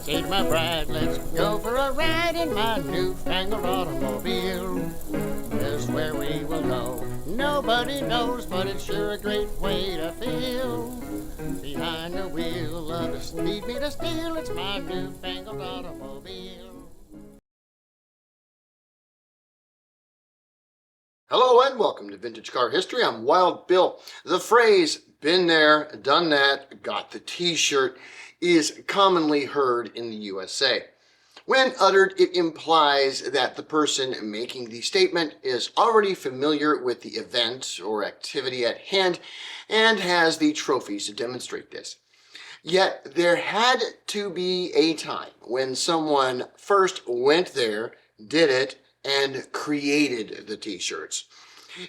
say to my bride, let's go for a ride in my newfangled automobile. Just where we will go, nobody knows, but it's sure a great way to feel. Behind the wheel of the speed meter steel, it's my newfangled automobile. Hello and welcome to Vintage Car History. I'm Wild Bill. The phrase, been there, done that, got the t-shirt, is commonly heard in the USA. When uttered, it implies that the person making the statement is already familiar with the event or activity at hand and has the trophies to demonstrate this. Yet there had to be a time when someone first went there, did it, and created the t-shirts.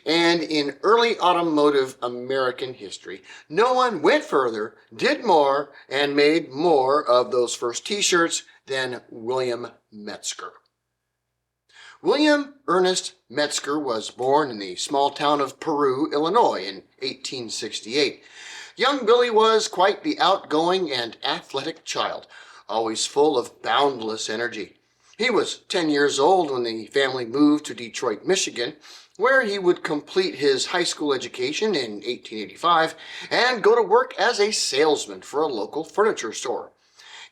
And in early automotive American history, no one went further, did more, and made more of those first t-shirts than William Metzger. William Ernest Metzger was born in the small town of Peru, Illinois in 1868. Young Billy was quite the outgoing and athletic child, always full of boundless energy. He was 10 years old when the family moved to Detroit, Michigan, where he would complete his high school education in 1885 and go to work as a salesman for a local furniture store.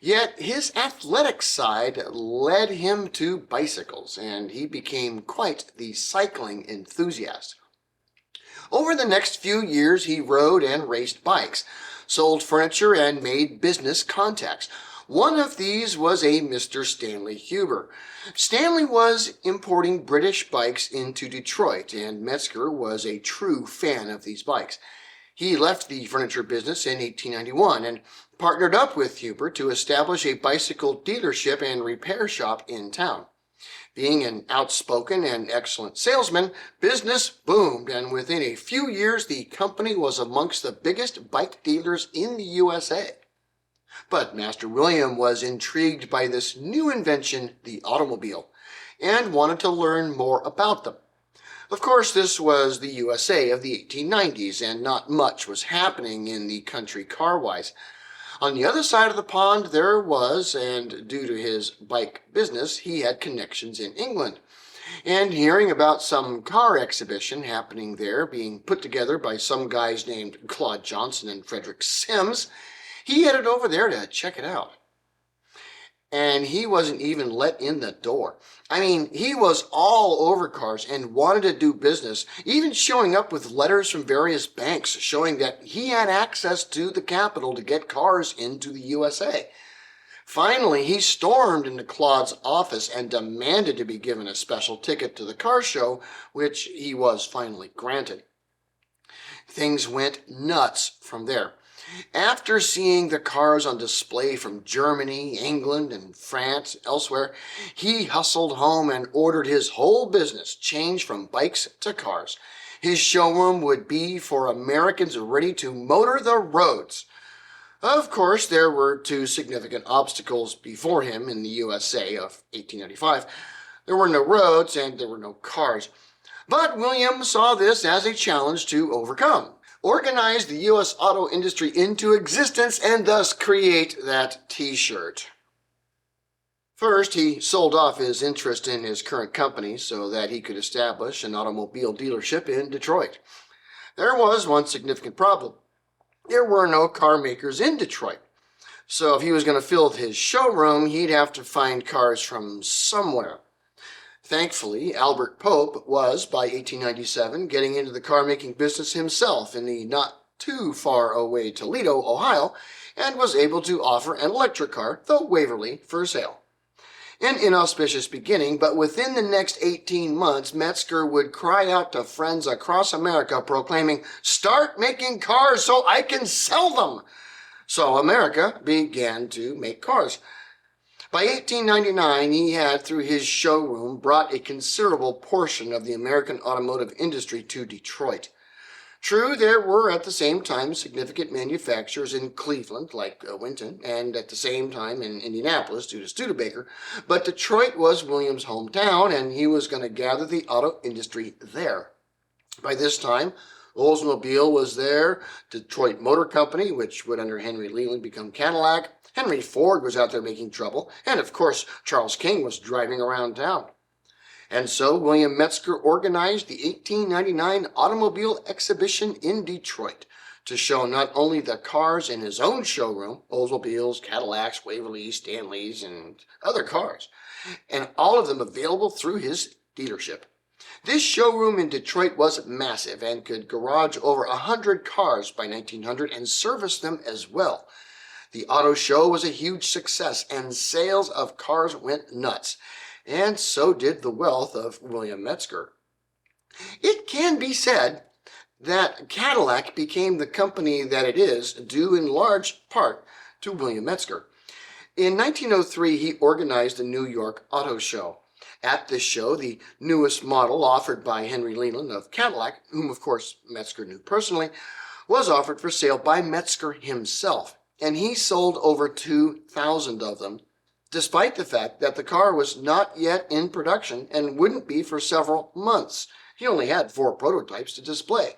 Yet his athletic side led him to bicycles, and he became quite the cycling enthusiast. Over the next few years, he rode and raced bikes, sold furniture, and made business contacts. One of these was a Mr. Stanley Huber. Stanley was importing British bikes into Detroit, and Metzger was a true fan of these bikes. He left the furniture business in 1891 and partnered up with Huber to establish a bicycle dealership and repair shop in town. Being an outspoken and excellent salesman, business boomed, and within a few years the company was amongst the biggest bike dealers in the USA. But Master William was intrigued by this new invention, the automobile, and wanted to learn more about them. Of course, this was the USA of the 1890s, and not much was happening in the country car-wise. On the other side of the pond there was, and due to his bike business, he had connections in England. And hearing about some car exhibition happening there being put together by some guys named Claude Johnson and Frederick Sims, he headed over there to check it out. And he wasn't even let in the door. I mean, he was all over cars and wanted to do business, even showing up with letters from various banks showing that he had access to the capital to get cars into the USA. Finally, he stormed into Claude's office and demanded to be given a special ticket to the car show, which he was finally granted. Things went nuts from there. After seeing the cars on display from Germany, England, and France, elsewhere, he hustled home and ordered his whole business changed from bikes to cars. His showroom would be for Americans ready to motor the roads. Of course, there were two significant obstacles before him in the USA of 1895. There were no roads and there were no cars. But William saw this as a challenge to overcome, organize the U.S. auto industry into existence, and thus create that t-shirt. First, he sold off his interest in his current company so that he could establish an automobile dealership in Detroit. There was one significant problem. There were no car makers in Detroit. So if he was going to fill his showroom, he'd have to find cars from somewhere. Thankfully, Albert Pope was, by 1897, getting into the car-making business himself in the not-too-far-away Toledo, Ohio, and was able to offer an electric car, the Waverly, for sale. An inauspicious beginning, but within the next 18 months, Metzger would cry out to friends across America proclaiming, "Start making cars so I can sell them!" So America began to make cars. By 1899, he had, through his showroom, brought a considerable portion of the American automotive industry to Detroit. True, there were at the same time significant manufacturers in Cleveland, like Winton, and at the same time in Indianapolis due to Studebaker, but Detroit was William's hometown, and he was going to gather the auto industry there. By this time, Oldsmobile was there, Detroit Motor Company, which would under Henry Leland become Cadillac. Henry Ford was out there making trouble, and of course Charles King was driving around town. And so William Metzger organized the 1899 Automobile Exhibition in Detroit to show not only the cars in his own showroom, Oldsmobiles, Cadillacs, Waverleys, Stanleys, and other cars, and all of them available through his dealership. This showroom in Detroit was massive and could garage over 100 cars by 1900 and service them as well. The auto show was a huge success and sales of cars went nuts, and so did the wealth of William Metzger. It can be said that Cadillac became the company that it is due in large part to William Metzger. In 1903, he organized the New York Auto Show. At this show, the newest model offered by Henry Leland of Cadillac, whom of course Metzger knew personally, was offered for sale by Metzger himself, and he sold over 2,000 of them, despite the fact that the car was not yet in production and wouldn't be for several months. He only had 4 prototypes to display.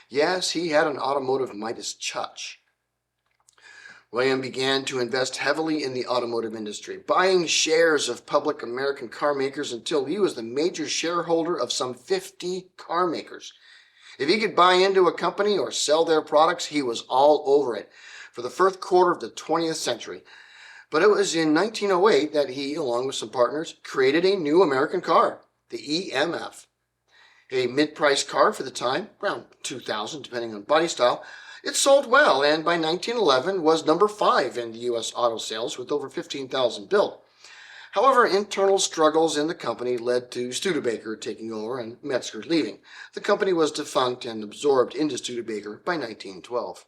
Yes, he had an automotive Midas touch. William began to invest heavily in the automotive industry, buying shares of public American car makers until he was the major shareholder of some 50 car makers. If he could buy into a company or sell their products, he was all over it for the first quarter of the 20th century. But it was in 1908 that he, along with some partners, created a new American car, the EMF. A mid-price car for the time, around $2,000 depending on body style. It sold well, and by 1911 was number 5 in the U.S. auto sales with over 15,000 built. However, internal struggles in the company led to Studebaker taking over and Metzger leaving. The company was defunct and absorbed into Studebaker by 1912.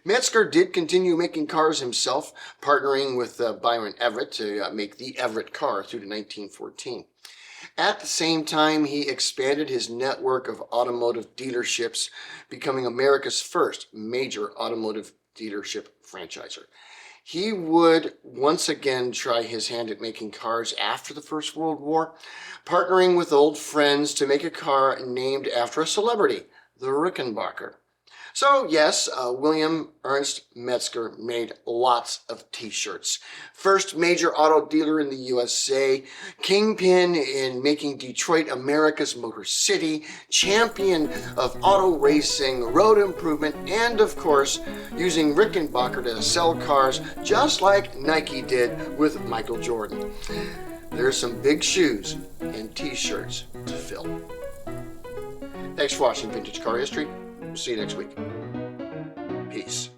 Metzger did continue making cars himself, partnering with Byron Everett to make the Everett car through to 1914. At the same time, he expanded his network of automotive dealerships, becoming America's first major automotive dealership franchisor. He would once again try his hand at making cars after the First World War, partnering with old friends to make a car named after a celebrity, the Rickenbacker. So yes, William Ernst Metzger made lots of t-shirts. First major auto dealer in the USA, kingpin in making Detroit America's Motor City, champion of auto racing, road improvement, and of course, using Rickenbacker to sell cars just like Nike did with Michael Jordan. There's some big shoes and t-shirts to fill. Thanks for watching Vintage Car History. We'll see you next week. Peace.